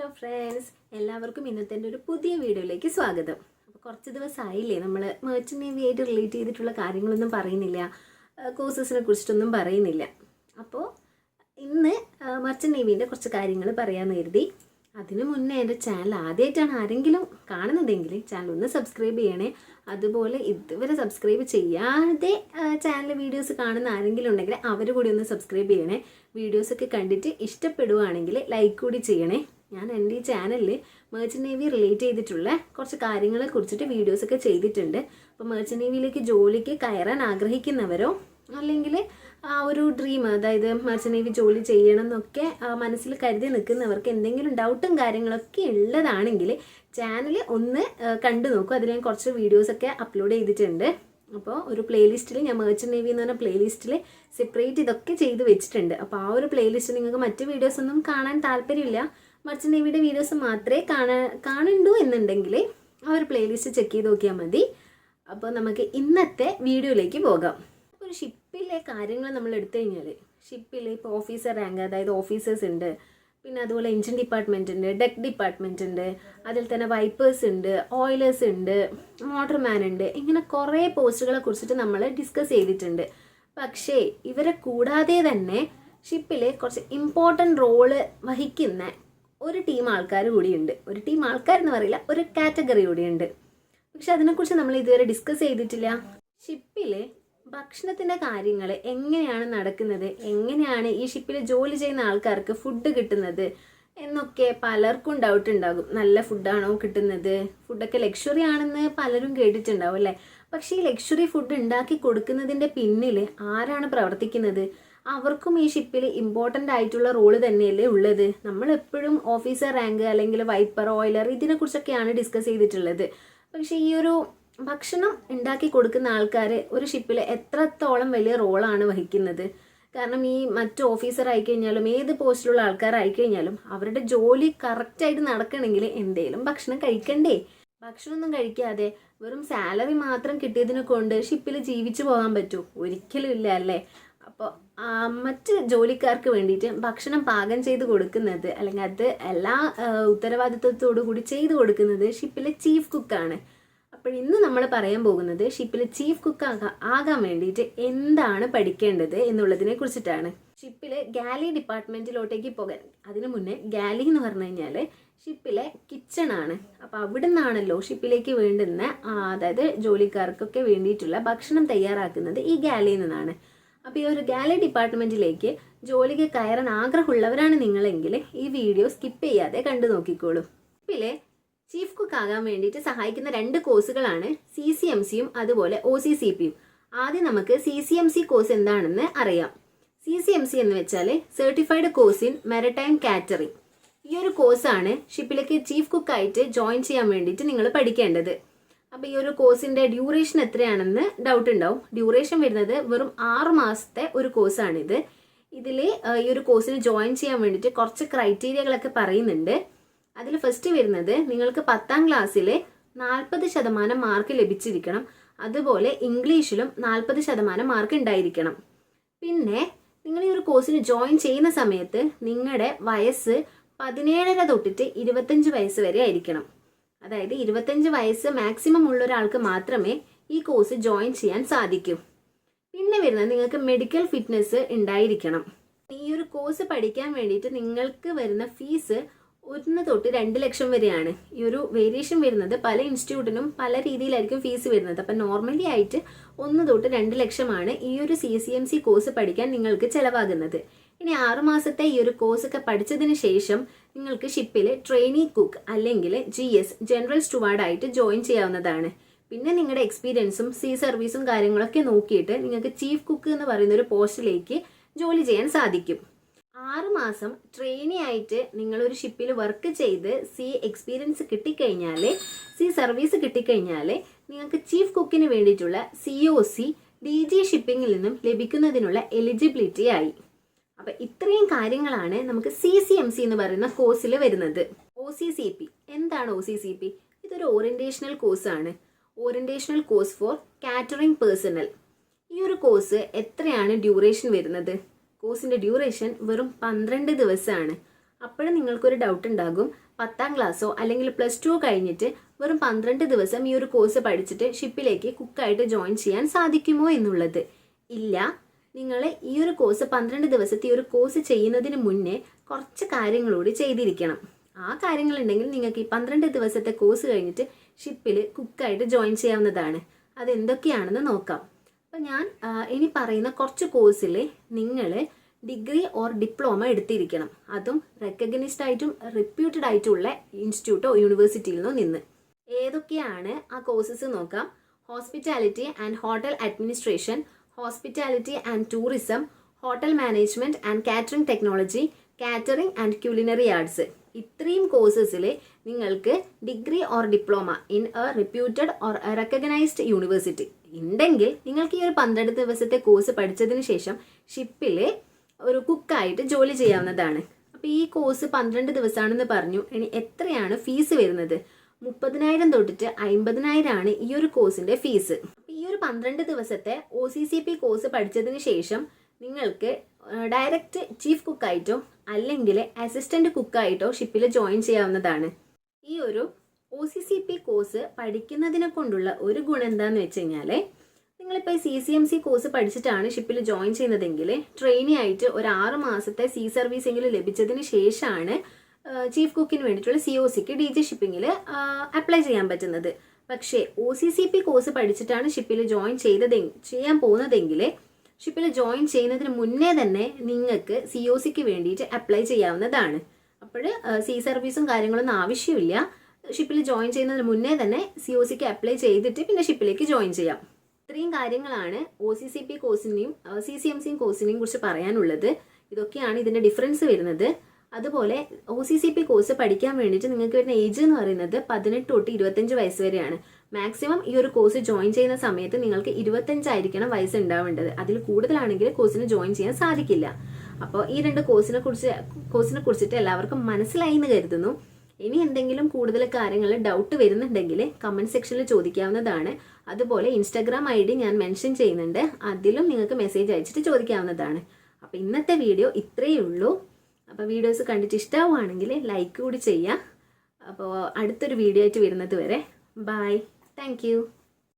Hello friends, എല്ലാവർക്കും ഇന്നത്തെ ഒരു പുതിയ വീഡിയോയിലേക്ക് സ്വാഗതം. അപ്പോൾ കുറച്ച് ദിവസമായില്ലേ നമ്മൾ മെർച്ചൻ്റ് നേവിയായിട്ട് റിലേറ്റ് ചെയ്തിട്ടുള്ള കാര്യങ്ങളൊന്നും പറയുന്നില്ല, കോഴ്സസിനെ കുറിച്ചിട്ടൊന്നും പറയുന്നില്ല. അപ്പോൾ ഇന്ന് മെർച്ചൻ്റ് നേവീൻ്റെ കുറച്ച് കാര്യങ്ങൾ പറയാമെന്ന് കരുതി. അതിനു മുന്നേ എൻ്റെ ചാനൽ ആദ്യമായിട്ടാണ് ആരെങ്കിലും കാണുന്നതെങ്കിൽ ചാനൽ ഒന്ന് സബ്സ്ക്രൈബ് ചെയ്യണേ. അതുപോലെ ഇതുവരെ സബ്സ്ക്രൈബ് ചെയ്യാതെ ചാനൽ വീഡിയോസ് കാണുന്ന ആരെങ്കിലും ഉണ്ടെങ്കിൽ അവർ കൂടി ഒന്ന് സബ്സ്ക്രൈബ് ചെയ്യണേ. വീഡിയോസൊക്കെ കണ്ടിട്ട് ഇഷ്ടപ്പെടുകയാണെങ്കിൽ ലൈക്ക് കൂടി ചെയ്യണേ. ഞാൻ എൻ്റെ ഈ ചാനലിൽ മെർച്ചൻ്റ് നേവി റിലേറ്റ് ചെയ്തിട്ടുള്ള കുറച്ച് കാര്യങ്ങളെ കുറിച്ചിട്ട് വീഡിയോസൊക്കെ ചെയ്തിട്ടുണ്ട്. അപ്പോൾ മെർച്ചൻ്റ് നേവിയിലേക്ക് ജോലിക്ക് കയറാൻ ആഗ്രഹിക്കുന്നവരോ അല്ലെങ്കിൽ ആ ഒരു ഡ്രീം, അതായത് മെർച്ചൻ്റ് നേവി ജോലി ചെയ്യണം എന്നൊക്കെ മനസ്സിൽ കരുതി നിൽക്കുന്നവർക്ക് എന്തെങ്കിലും ഡൗട്ടും കാര്യങ്ങളൊക്കെ ഉള്ളതാണെങ്കിൽ ചാനൽ ഒന്ന് കണ്ടു നോക്കും. അതിൽ ഞാൻ കുറച്ച് വീഡിയോസൊക്കെ അപ്ലോഡ് ചെയ്തിട്ടുണ്ട്. അപ്പോൾ ഒരു പ്ലേലിസ്റ്റിൽ ഞാൻ മെർച്ചൻ്റ് നേവി എന്ന് പറഞ്ഞ പ്ലേലിസ്റ്റിൽ സെപ്പറേറ്റ് ഇതൊക്കെ ചെയ്ത് വെച്ചിട്ടുണ്ട്. അപ്പോൾ ആ ഒരു പ്ലേലിസ്റ്റ് നിങ്ങൾക്ക് മറ്റ് വീഡിയോസൊന്നും കാണാൻ താല്പര്യമില്ല, മെർച്ചൻ്റ് നേവിയുടെ വീഡിയോസ് മാത്രമേ കാണണ്ടൂ എന്നുണ്ടെങ്കിൽ ആ ഒരു പ്ലേലിസ്റ്റ് ചെക്ക് ചെയ്ത് നോക്കിയാൽ മതി. അപ്പോൾ നമുക്ക് ഇന്നത്തെ വീഡിയോയിലേക്ക് പോകാം. ഒരു ഷിപ്പിലെ കാര്യങ്ങൾ നമ്മൾ എടുത്തു കഴിഞ്ഞാൽ ഷിപ്പിൽ ഇപ്പോൾ ഓഫീസർ റാങ്ക്, അതായത് ഓഫീസേഴ്സ് ഉണ്ട്, പിന്നെ അതുപോലെ എഞ്ചിൻ ഡിപ്പാർട്ട്മെൻ്റ് ഉണ്ട്, ഡെക്ക് ഡിപ്പാർട്ട്മെൻ്റ് ഉണ്ട്, അതിൽ തന്നെ വൈപ്പേഴ്സ് ഉണ്ട്, ഓയിലേഴ്സ് ഉണ്ട്, മോട്ടർമാൻ ഉണ്ട്. ഇങ്ങനെ കുറേ പോസ്റ്റുകളെ കുറിച്ചിട്ട് നമ്മൾ ഡിസ്കസ് ചെയ്തിട്ടുണ്ട്. പക്ഷേ ഇവരെ കൂടാതെ തന്നെ ഷിപ്പിൽ കുറച്ച് ഇമ്പോർട്ടൻ്റ് റോള് വഹിക്കുന്ന ഒരു ടീം ആൾക്കാർ കൂടിയുണ്ട്. ഒരു ടീം ആൾക്കാരെന്ന് പറയില്ല, ഒരു കാറ്റഗറി കൂടിയുണ്ട്. പക്ഷെ അതിനെക്കുറിച്ച് നമ്മൾ ഇതുവരെ ഡിസ്കസ് ചെയ്തിട്ടില്ല. ഷിപ്പിൽ ഭക്ഷണത്തിൻ്റെ കാര്യങ്ങൾ എങ്ങനെയാണ് നടക്കുന്നത്, എങ്ങനെയാണ് ഈ ഷിപ്പിൽ ജോലി ചെയ്യുന്ന ആൾക്കാർക്ക് ഫുഡ് കിട്ടുന്നത് എന്നൊക്കെ പലർക്കും ഡൗട്ട് ഉണ്ടാകും. നല്ല ഫുഡാണോ കിട്ടുന്നത്? ഫുഡൊക്കെ ലക്ഷറി ആണെന്ന് പലരും കേട്ടിട്ടുണ്ടാവും അല്ലേ? പക്ഷേ ഈ ലക്ഷറി ഫുഡ് ഉണ്ടാക്കി കൊടുക്കുന്നതിൻ്റെ പിന്നിൽ ആരാണ് പ്രവർത്തിക്കുന്നത്? അവർക്കും ഈ ഷിപ്പിൽ ഇമ്പോർട്ടൻ്റ് ആയിട്ടുള്ള റോള് തന്നെയല്ലേ ഉള്ളത്. നമ്മൾ എപ്പോഴും ഓഫീസർ റാങ്ക് അല്ലെങ്കിൽ വൈപ്പർ, ഓയിലർ ഇതിനെക്കുറിച്ചൊക്കെയാണ് ഡിസ്കസ് ചെയ്തിട്ടുള്ളത്. പക്ഷേ ഈ ഒരു ഭക്ഷണം ഉണ്ടാക്കി കൊടുക്കുന്ന ആൾക്കാർ ഒരു ഷിപ്പിൽ എത്രത്തോളം വലിയ റോളാണ് വഹിക്കുന്നത്? കാരണം ഈ മറ്റ് ഓഫീസർ ആയിക്കഴിഞ്ഞാലും ഏത് പോസ്റ്റിലുള്ള ആൾക്കാരായിക്കഴിഞ്ഞാലും അവരുടെ ജോലി കറക്റ്റായിട്ട് നടക്കണമെങ്കിൽ എന്തെങ്കിലും ഭക്ഷണം കഴിക്കണ്ടേ? ഭക്ഷണമൊന്നും കഴിക്കാതെ വെറും സാലറി മാത്രം കിട്ടിയതിനെ കൊണ്ട് ഷിപ്പിൽ ജീവിച്ചു പോകാൻ പറ്റുമോ? ഒരിക്കലും ഇല്ല അല്ലേ? അപ്പോൾ മറ്റ് ജോലിക്കാർക്ക് വേണ്ടിയിട്ട് ഭക്ഷണം പാകം ചെയ്ത് കൊടുക്കുന്നത് അല്ലെങ്കിൽ അത് എല്ലാ ഉത്തരവാദിത്വത്തോടു കൂടി ചെയ്തു കൊടുക്കുന്നത് ഷിപ്പിലെ ചീഫ് കുക്കാണ്. അപ്പോൾ ഇന്ന് നമ്മൾ പറയാൻ പോകുന്നത് ഷിപ്പിൽ ചീഫ് കുക്ക് ആകാൻ വേണ്ടിയിട്ട് എന്താണ് പഠിക്കേണ്ടത് എന്നുള്ളതിനെ കുറിച്ചിട്ടാണ്. ഷിപ്പിൽ ഗാലി ഡിപ്പാർട്ട്മെൻറ്റിലോട്ടേക്ക് പോകാൻ അതിനു മുന്നേ ഗാലി എന്ന് പറഞ്ഞു കഴിഞ്ഞാൽ ഷിപ്പിലെ കിച്ചണാണ്. അപ്പോൾ അവിടെ നിന്നാണല്ലോ ഷിപ്പിലേക്ക് വേണ്ടുന്ന, അതായത് ജോലിക്കാർക്കൊക്കെ വേണ്ടിയിട്ടുള്ള ഭക്ഷണം തയ്യാറാക്കുന്നത് ഈ ഗാലിയിൽ നിന്നാണ്. അപ്പോൾ ഈ ഒരു ഗാലി ഡിപ്പാർട്ട്മെൻറ്റിലേക്ക് ജോലിക്ക് കയറാൻ ആഗ്രഹമുള്ളവരാണ് നിങ്ങളെങ്കിൽ ഈ വീഡിയോ സ്കിപ്പ് ചെയ്യാതെ കണ്ടു നോക്കിക്കോളൂ. ഷിപ്പിലെ ചീഫ് കുക്ക് ആകാൻ വേണ്ടിയിട്ട് സഹായിക്കുന്ന 2 കോഴ്സുകളാണ് CCMCയും അതുപോലെ OCCPയും. ആദ്യം നമുക്ക് CCMC കോഴ്സ് എന്താണെന്ന് അറിയാം. CCMC എന്ന് വെച്ചാൽ certified course in maritime catering. ഈ ഒരു കോഴ്സാണ് ഷിപ്പിലേക്ക് ചീഫ് കുക്കായിട്ട് ജോയിൻ ചെയ്യാൻ വേണ്ടിയിട്ട് നിങ്ങൾ പഠിക്കേണ്ടത്. അപ്പോൾ ഈ ഒരു കോഴ്സിൻ്റെ ഡ്യൂറേഷൻ എത്രയാണെന്ന് ഡൗട്ട് ഉണ്ടാവും. ഡ്യൂറേഷൻ വരുന്നത് വെറും 6 മാസത്തെ ഒരു കോഴ്സാണിത്. ഇതിൽ ഈ ഒരു കോഴ്സിന് ജോയിൻ ചെയ്യാൻ വേണ്ടിയിട്ട് കുറച്ച് ക്രൈറ്റീരിയകളൊക്കെ പറയുന്നുണ്ട്. അതിൽ ഫസ്റ്റ് വരുന്നത് നിങ്ങൾക്ക് 10ാം ക്ലാസ്സിൽ 40% മാർക്ക് ലഭിച്ചിരിക്കണം. അതുപോലെ ഇംഗ്ലീഷിലും 40% മാർക്ക് ഉണ്ടായിരിക്കണം. പിന്നെ നിങ്ങൾ ഈ ഒരു കോഴ്സിന് ജോയിൻ ചെയ്യുന്ന സമയത്ത് നിങ്ങളുടെ വയസ്സ് 17 തൊട്ടിട്ട് 25 വയസ്സ് വരെ ആയിരിക്കണം. അതായത് 25 വയസ്സ് മാക്സിമം ഉള്ള ഒരാൾക്ക് മാത്രമേ ഈ കോഴ്സ് ജോയിൻ ചെയ്യാൻ സാധിക്കൂ. പിന്നെ വരുന്നത് നിങ്ങൾക്ക് മെഡിക്കൽ ഫിറ്റ്നസ് ഉണ്ടായിരിക്കണം. ഈ ഒരു കോഴ്സ് പഠിക്കാൻ വേണ്ടിയിട്ട് നിങ്ങൾക്ക് വരുന്ന ഫീസ് 1 തൊട്ട് 2 ലക്ഷം വരെയാണ്. ഈ ഒരു വേരിയേഷൻ വരുന്നത് പല ഇൻസ്റ്റിറ്റ്യൂട്ടിനും പല രീതിയിലായിരിക്കും ഫീസ് വരുന്നത്. അപ്പം നോർമലി ആയിട്ട് 1 തൊട്ട് 2 ലക്ഷമാണ് ഈ ഒരു CCMC കോഴ്സ് പഠിക്കാൻ നിങ്ങൾക്ക് ചിലവാകുന്നത്. ഇനി 6 മാസത്തെ ഈ ഒരു കോഴ്സൊക്കെ പഠിച്ചതിന് ശേഷം നിങ്ങൾക്ക് ഷിപ്പിൽ ട്രെയിനി കുക്ക് അല്ലെങ്കിൽ GS ജനറൽ സ്റ്റുവാർഡായിട്ട് ജോയിൻ ചെയ്യാവുന്നതാണ്. പിന്നെ നിങ്ങളുടെ എക്സ്പീരിയൻസും സർവീസും കാര്യങ്ങളൊക്കെ നോക്കിയിട്ട് നിങ്ങൾക്ക് ചീഫ് കുക്ക് എന്ന് പറയുന്ന ഒരു പോസ്റ്റിലേക്ക് ജോലി ചെയ്യാൻ സാധിക്കും. 6 മാസം ട്രെയിനി ആയിട്ട് നിങ്ങളൊരു ഷിപ്പിൽ വർക്ക് ചെയ്ത് എക്സ്പീരിയൻസ് കിട്ടിക്കഴിഞ്ഞാൽ, സർവീസ് കിട്ടിക്കഴിഞ്ഞാൽ നിങ്ങൾക്ക് ചീഫ് കുക്കിന് വേണ്ടിയിട്ടുള്ള COC DG ഷിപ്പിങ്ങിൽ നിന്നും ലഭിക്കുന്നതിനുള്ള എലിജിബിലിറ്റി ആയി. അപ്പോൾ ഇത്രയും കാര്യങ്ങളാണ് നമുക്ക് CCMC എന്ന് പറയുന്ന കോഴ്സിൽ വരുന്നത്. OCCP എന്താണ്? OCCP ഇതൊരു ഓറിയന്റേഷണൽ കോഴ്സാണ്. ഓറിയന്റേഷണൽ കോഴ്സ് ഫോർ കാറ്ററിംഗ് പേഴ്സണൽ. ഈ ഒരു കോഴ്സ് എത്രയാണ് ഡ്യൂറേഷൻ വരുന്നത്? കോഴ്സിൻ്റെ ഡ്യൂറേഷൻ വെറും 12 ദിവസമാണ്. അപ്പോഴും നിങ്ങൾക്കൊരു ഡൗട്ട് ഉണ്ടാകും, 10ാം ക്ലാസ്സോ അല്ലെങ്കിൽ +2 കഴിഞ്ഞിട്ട് വെറും 12 ദിവസം ഈ ഒരു കോഴ്സ് പഠിച്ചിട്ട് ഷിപ്പിലേക്ക് കുക്കായിട്ട് ജോയിൻ ചെയ്യാൻ സാധിക്കുമോ എന്നുള്ളത്. ഇല്ല, നിങ്ങൾ ഈ ഒരു കോഴ്സ് 12 ദിവസത്തെ ഈ ഒരു കോഴ്സ് ചെയ്യുന്നതിന് മുന്നേ കുറച്ച് കാര്യങ്ങളൂടി ചെയ്തിരിക്കണം. ആ കാര്യങ്ങളുണ്ടെങ്കിൽ നിങ്ങൾക്ക് ഈ 12 ദിവസത്തെ കോഴ്സ് കഴിഞ്ഞിട്ട് ഷിപ്പിൽ കുക്കായിട്ട് ജോയിൻ ചെയ്യാവുന്നതാണ്. അതെന്തൊക്കെയാണെന്ന് നോക്കാം. അപ്പോൾ ഞാൻ ഇനി പറയുന്ന കുറച്ച് കോഴ്സിൽ നിങ്ങൾ ഡിഗ്രി ഓർ ഡിപ്ലോമ എടുത്തിരിക്കണം. അതും റെക്കഗ്നൈസ്ഡ് ആയിട്ടും റെപ്യൂട്ടഡ് ആയിട്ടുള്ള ഇൻസ്റ്റിറ്റ്യൂട്ടോ യൂണിവേഴ്സിറ്റിയിൽ നിന്നോ നിന്ന്. ഏതൊക്കെയാണ് ആ കോഴ്സസ് നോക്കാം. Hospitality and hotel administration, hospitality and tourism, hotel management and catering technology, catering and culinary arts. ഇത്രയും കോഴ്സസിൽ നിങ്ങൾക്ക് degree or diploma in a reputed or recognised university ഉണ്ടെങ്കിൽ നിങ്ങൾക്ക് ഈ ഒരു 12 ദിവസത്തെ കോഴ്സ് പഠിച്ചതിന് ശേഷം ഷിപ്പിൽ ഒരു കുക്കായിട്ട് ജോലി ചെയ്യാവുന്നതാണ്. അപ്പോൾ ഈ കോഴ്സ് 12 ദിവസമാണെന്ന് പറഞ്ഞു. ഇനി എത്രയാണ് ഫീസ് വരുന്നത്? 30,000 തൊട്ടിട്ട് 50,000 ആണ് ഈ ഒരു കോഴ്സിൻ്റെ ഫീസ്. അപ്പോൾ ഈ ഒരു 12 ദിവസത്തെ OCCP കോഴ്സ് പഠിച്ചതിന് ശേഷം നിങ്ങൾക്ക് ഡയറക്റ്റ് ചീഫ് കുക്കായിട്ടോ അല്ലെങ്കിൽ അസിസ്റ്റന്റ് കുക്കായിട്ടോ ഷിപ്പിൽ ജോയിൻ ചെയ്യാവുന്നതാണ്. ഈ ഒരു OCCP കോഴ്സ് പഠിക്കുന്നതിനെ കൊണ്ടുള്ള ഒരു ഗുണം എന്താണെന്ന് വെച്ച് കഴിഞ്ഞാൽ, നിങ്ങളിപ്പോൾ CCMC കോഴ്സ് പഠിച്ചിട്ടാണ് ഷിപ്പിൽ ജോയിൻ ചെയ്യുന്നതെങ്കിൽ ട്രെയിനി ആയിട്ട് ഒരു 6 മാസത്തെ സീ സർവീസ് എങ്കിലും ലഭിച്ചതിന് ശേഷമാണ് ചീഫ് കുക്കിന് വേണ്ടിയിട്ടുള്ള COCക്ക് DG ഷിപ്പിങ്ങിൽ അപ്ലൈ ചെയ്യാൻ പറ്റുന്നത്. പക്ഷേ OCCP കോഴ്സ് പഠിച്ചിട്ടാണ് ഷിപ്പിൽ ചെയ്യാൻ പോകുന്നതെങ്കിൽ ഷിപ്പിൽ ജോയിൻ ചെയ്യുന്നതിന് മുന്നേ തന്നെ നിങ്ങൾക്ക് COCക്ക് വേണ്ടിയിട്ട് അപ്ലൈ ചെയ്യാവുന്നതാണ്. അപ്പോൾ സീ സർവീസും കാര്യങ്ങളൊന്നും ആവശ്യമില്ല. ഷിപ്പിൽ ജോയിൻ ചെയ്യുന്നതിന് മുന്നേ തന്നെ COCക്ക് അപ്ലൈ ചെയ്തിട്ട് പിന്നെ ഷിപ്പിലേക്ക് ജോയിൻ ചെയ്യാം. ഇത്രയും കാര്യങ്ങളാണ് OCCP കോഴ്സിനെയും CCMC കോഴ്സിനെയും കുറിച്ച് പറയാനുള്ളത്. ഇതൊക്കെയാണ് ഇതിൻ്റെ ഡിഫറൻസ് വരുന്നത്. അതുപോലെ OCCP കോഴ്സ് പഠിക്കാൻ വേണ്ടിയിട്ട് നിങ്ങൾക്ക് വരുന്ന ഏജ് എന്ന് പറയുന്നത് 18 തൊട്ട് 25 വയസ്സ് വരെയാണ്. മാക്സിമം ഈ ഒരു കോഴ്സ് ജോയിൻ ചെയ്യുന്ന സമയത്ത് നിങ്ങൾക്ക് 25 ആയിരിക്കണം വയസ്സ് ഉണ്ടാവേണ്ടത്. അതിൽ കൂടുതലാണെങ്കിൽ കോഴ്സിന് ജോയിൻ ചെയ്യാൻ സാധിക്കില്ല. അപ്പോൾ ഈ 2 കോഴ്സിനെ കുറിച്ചിട്ട് എല്ലാവർക്കും മനസ്സിലായി എന്ന് കരുതുന്നു. ഇനി എന്തെങ്കിലും കൂടുതൽ കാര്യങ്ങൾ ഡൗട്ട് വരുന്നുണ്ടെങ്കിൽ കമൻറ്റ് സെക്ഷനിൽ ചോദിക്കാവുന്നതാണ്. അതുപോലെ Instagram ID ഞാൻ മെൻഷൻ ചെയ്യുന്നുണ്ട്, അതിലും നിങ്ങൾക്ക് മെസ്സേജ് അയച്ചിട്ട് ചോദിക്കാവുന്നതാണ്. അപ്പോൾ ഇന്നത്തെ വീഡിയോ ഇത്രയേ ഉള്ളൂ. അപ്പോൾ വീഡിയോസ് കണ്ടിട്ട് ഇഷ്ടമാവുകയാണെങ്കിൽ ലൈക്ക് കൂടി ചെയ്യുക. അപ്പോൾ അടുത്തൊരു വീഡിയോ ആയിട്ട് വരുന്നത് വരെ ബൈ. Thank you.